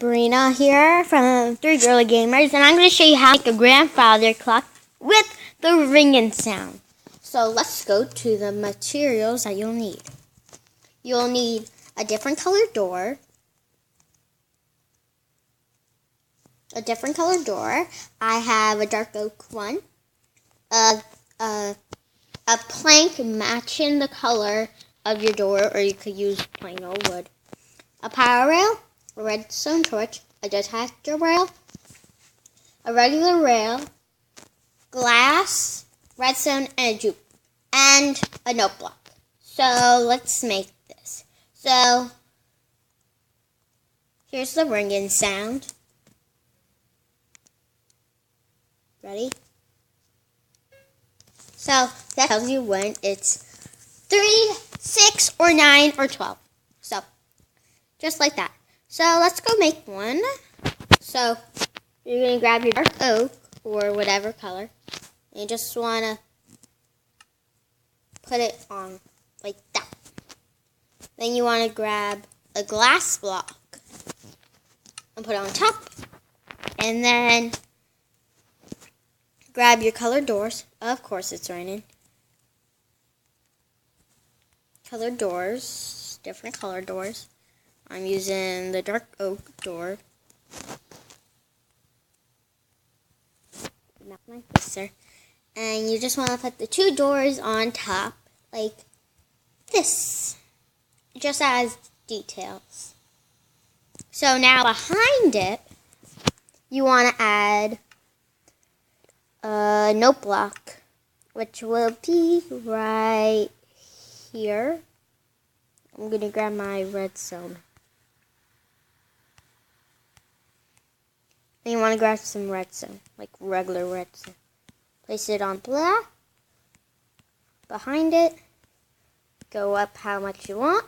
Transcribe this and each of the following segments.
Sabrina here from 3 Girly Gamers, and I'm going to show you how to make a grandfather clock with the ringing sound. So let's go to the materials that you'll need. You'll need a different colored door. I have a dark oak one. A plank matching the color of your door, or you could use plain old wood. A power rail, a redstone torch, a detector rail, a regular rail, glass, redstone, and a juke, and a note block. So let's make this. So here's the ringing sound. Ready? So that tells you when it's 3, 6, or 9, or 12. So just like that. So let's go make one. So you're going to grab your dark oak or whatever color. And you just want to put it on like that. Then you want to grab a glass block and put it on top. And then grab your colored doors. Of course it's raining. Colored doors, different colored doors. I'm using the dark oak door. Not like this, sir. And you just want to put the 2 doors on top, like this. Just as details. So now behind it, you want to add a note block, which will be right here. I'm going to grab my redstone. And you want to grab some redstone, like regular redstone. Place it on black. Behind it. Go up how much you want.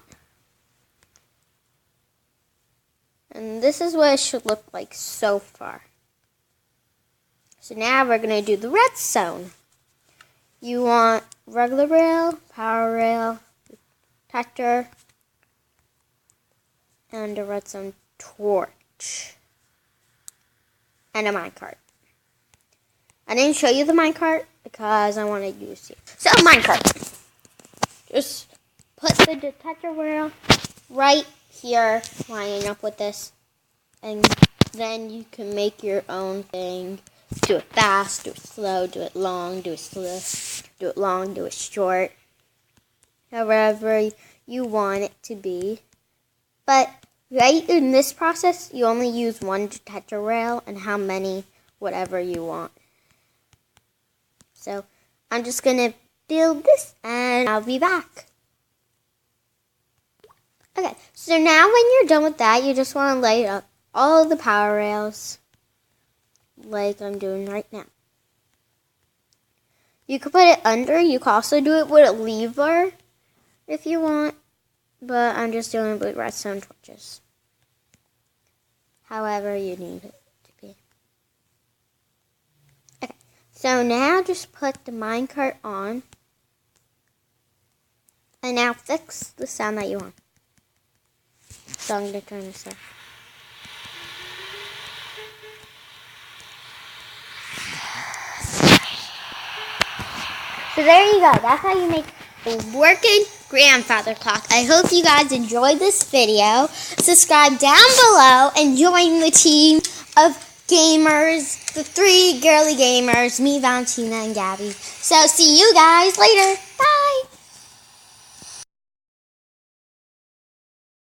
And this is what it should look like so far. So now we're going to do the redstone. You want regular rail, power rail, detector, and a redstone torch. And a minecart. I didn't show you the minecart because I wanted you to see it. So, minecart. Just put the detector rail right here, lining up with this. And then you can make your own thing. Do it fast, do it slow, do it long, do it slow, do it long, do it short. However you want it to be. But right in this process, you only use 1 detector rail and how many, whatever you want. So I'm just going to build this and I'll be back. Okay, so now when you're done with that, you just want to light up all the power rails like I'm doing right now. You could put it under. You could also do it with a lever if you want. But I'm just doing it with redstone torches. However you need it to be. Okay, so now just put the minecart on. And now fix the sound that you want. So I'm going to turn this off. So there you go. That's how you make a working grandfather clock. I hope you guys enjoyed this video. Subscribe down below and join the team of gamers, the 3 girly gamers, me, Valentina, and Gabby. So see you guys later. Bye.